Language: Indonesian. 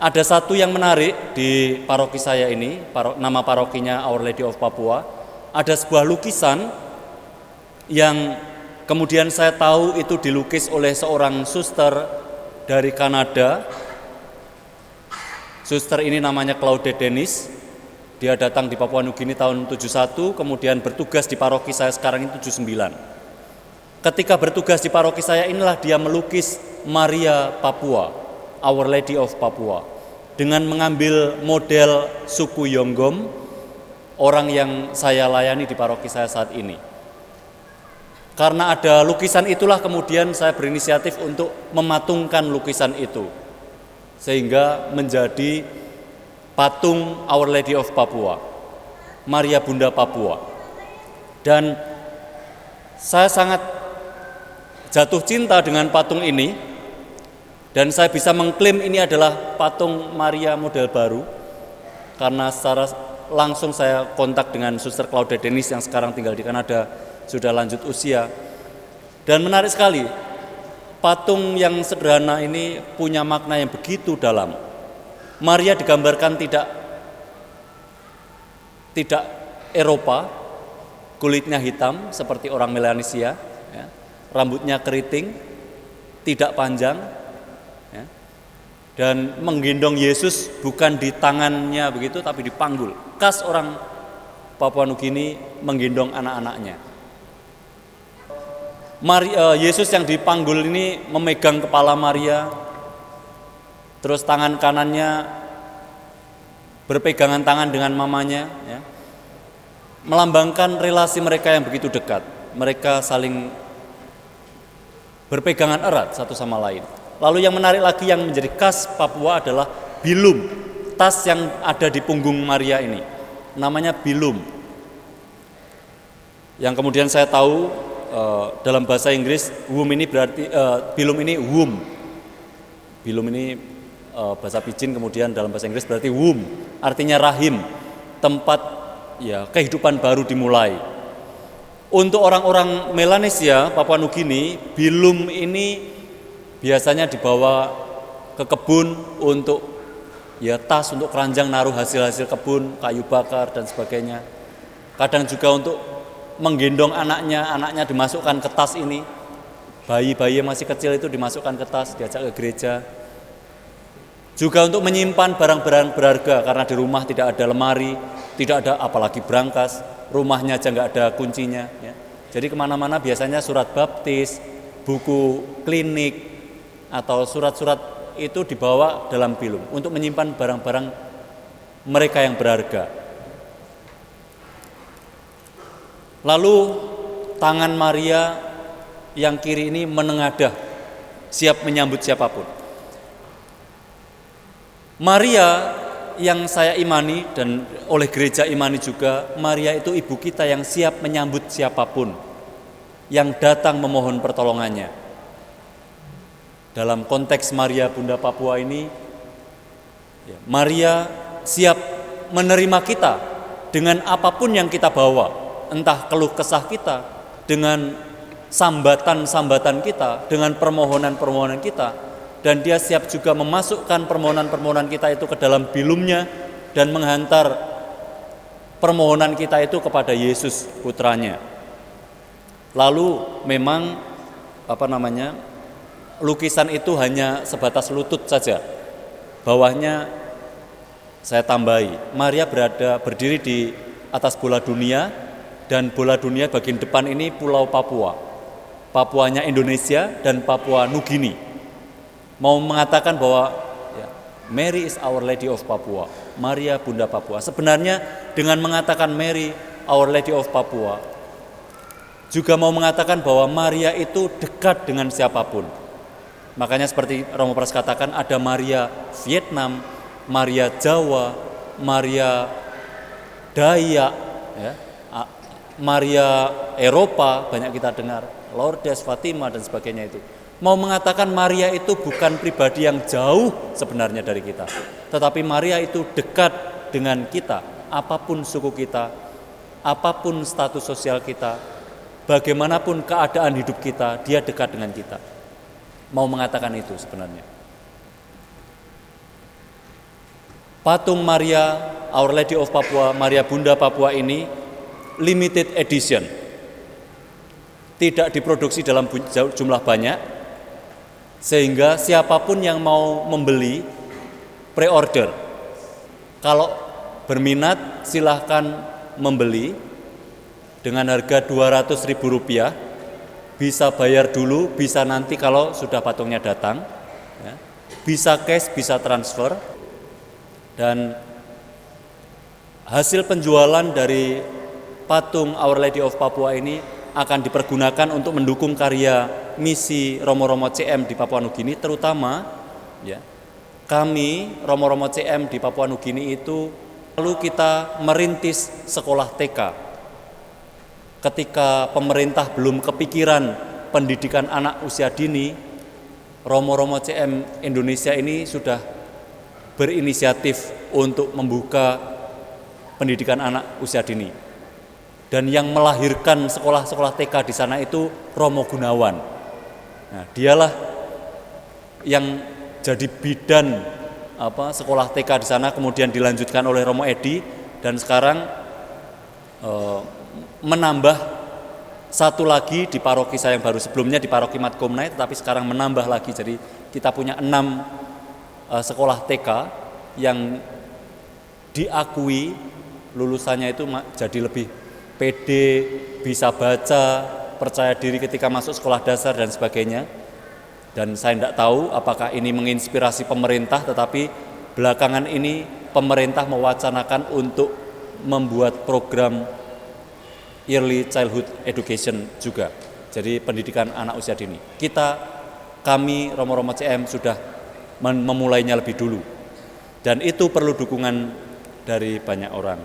Ada satu yang menarik di paroki saya ini, nama parokinya Our Lady of Papua. Ada sebuah lukisan yang kemudian saya tahu itu dilukis oleh seorang suster dari Kanada. Suster ini namanya Claudette Dennis. Dia datang di Papua Nugini tahun 71, kemudian bertugas di paroki saya sekarang ini 79. Ketika bertugas di paroki saya inilah dia melukis Maria Papua, Our Lady of Papua, dengan mengambil model suku Yonggom, orang yang saya layani di paroki saya saat ini. Karena ada lukisan itulah kemudian saya berinisiatif untuk mematungkan lukisan itu, sehingga menjadi patung Our Lady of Papua, Maria Bunda Papua. Dan saya sangat jatuh cinta dengan patung ini, dan saya bisa mengklaim ini adalah patung Maria model baru, karena secara langsung saya kontak dengan Suster Claudette Dennis yang sekarang tinggal di Kanada, sudah lanjut usia. Dan menarik sekali, patung yang sederhana ini punya makna yang begitu dalam. Maria digambarkan tidak Eropa, kulitnya hitam seperti orang Melanesia, ya, rambutnya keriting, tidak panjang, ya, dan menggendong Yesus bukan di tangannya begitu, tapi dipanggul. Khas orang Papua Nugini menggendong anak-anaknya. Yesus yang dipanggul ini memegang kepala Maria, terus tangan kanannya berpegangan tangan dengan mamanya, ya, melambangkan relasi mereka yang begitu dekat. Mereka saling berpegangan erat satu sama lain. Lalu yang menarik lagi yang menjadi khas Papua adalah bilum, tas yang ada di punggung Maria ini, namanya bilum. Yang kemudian saya tahu dalam bahasa Inggris womb ini berarti bilum ini womb. Bilum ini bahasa Pidgin, kemudian dalam bahasa Inggris berarti womb, artinya rahim, tempat ya kehidupan baru dimulai. Untuk orang-orang Melanesia, Papua Nugini, bilum ini biasanya dibawa ke kebun untuk ya tas untuk keranjang naruh hasil-hasil kebun, kayu bakar dan sebagainya. Kadang juga untuk menggendong anaknya dimasukkan ke tas ini. Bayi-bayi yang masih kecil itu dimasukkan ke tas, diajak ke gereja. Juga untuk menyimpan barang-barang berharga, karena di rumah tidak ada lemari, tidak ada apalagi brankas, rumahnya aja nggak ada kuncinya, ya. Jadi kemana-mana biasanya surat baptis, buku klinik, atau surat-surat itu dibawa dalam bilum untuk menyimpan barang-barang mereka yang berharga. Lalu tangan Maria yang kiri ini menengadah, siap menyambut siapapun. Maria yang saya imani dan oleh gereja imani juga, Maria itu ibu kita yang siap menyambut siapapun yang datang memohon pertolongannya. Dalam konteks Maria Bunda Papua ini, Maria siap menerima kita dengan apapun yang kita bawa, entah keluh kesah kita, dengan sambatan-sambatan kita, dengan permohonan-permohonan kita. Dan dia siap juga memasukkan permohonan-permohonan kita itu ke dalam bilumnya dan menghantar permohonan kita itu kepada Yesus putranya. Lalu memang lukisan itu hanya sebatas lutut saja. Bawahnya saya tambahi, Maria berdiri di atas bola dunia, dan bola dunia bagian depan ini Pulau Papua. Papuanya Indonesia dan Papua Nugini. Mau mengatakan bahwa Mary is Our Lady of Papua, Maria Bunda Papua. Sebenarnya dengan mengatakan Mary Our Lady of Papua juga mau mengatakan bahwa Maria itu dekat dengan siapapun. Makanya seperti Romo Pras katakan, ada Maria Vietnam, Maria Jawa, Maria Dayak, ya, Maria Eropa, banyak kita dengar, Lourdes, Fatima dan sebagainya itu. Mau mengatakan Maria itu bukan pribadi yang jauh sebenarnya dari kita, tetapi Maria itu dekat dengan kita, apapun suku kita, apapun status sosial kita, bagaimanapun keadaan hidup kita, dia dekat dengan kita. Mau mengatakan itu sebenarnya. patung Maria Our Lady of Papua, Maria Bunda Papua ini limited edition, tidak diproduksi dalam jumlah banyak, sehingga siapapun yang mau membeli pre-order. Kalau berminat silahkan membeli dengan harga Rp200.000, bisa bayar dulu, bisa nanti kalau sudah patungnya datang, ya. Bisa cash, bisa transfer. Dan hasil penjualan dari patung Our Lady of Papua ini akan dipergunakan untuk mendukung karya misi Romo-Romo CM di Papua Nugini, terutama ya, kami Romo-Romo CM di Papua Nugini itu lalu kita merintis sekolah TK. Ketika pemerintah belum kepikiran pendidikan anak usia dini, Romo-Romo CM Indonesia ini sudah berinisiatif untuk membuka pendidikan anak usia dini. Dan yang melahirkan sekolah-sekolah TK di sana itu Romo Gunawan. Nah, dialah yang jadi bidan sekolah TK di sana, kemudian dilanjutkan oleh Romo Edi, dan sekarang menambah satu lagi di paroki saya yang baru, sebelumnya di paroki Matkomnai, tetapi sekarang menambah lagi, jadi kita punya 6 sekolah TK yang diakui lulusannya itu jadi lebih pede, bisa baca, percaya diri ketika masuk sekolah dasar dan sebagainya. Dan saya tidak tahu apakah ini menginspirasi pemerintah, tetapi belakangan ini pemerintah mewacanakan untuk membuat program Early Childhood Education juga, jadi pendidikan anak usia dini. Kami Romo-Romo CM sudah memulainya lebih dulu, dan itu perlu dukungan dari banyak orang.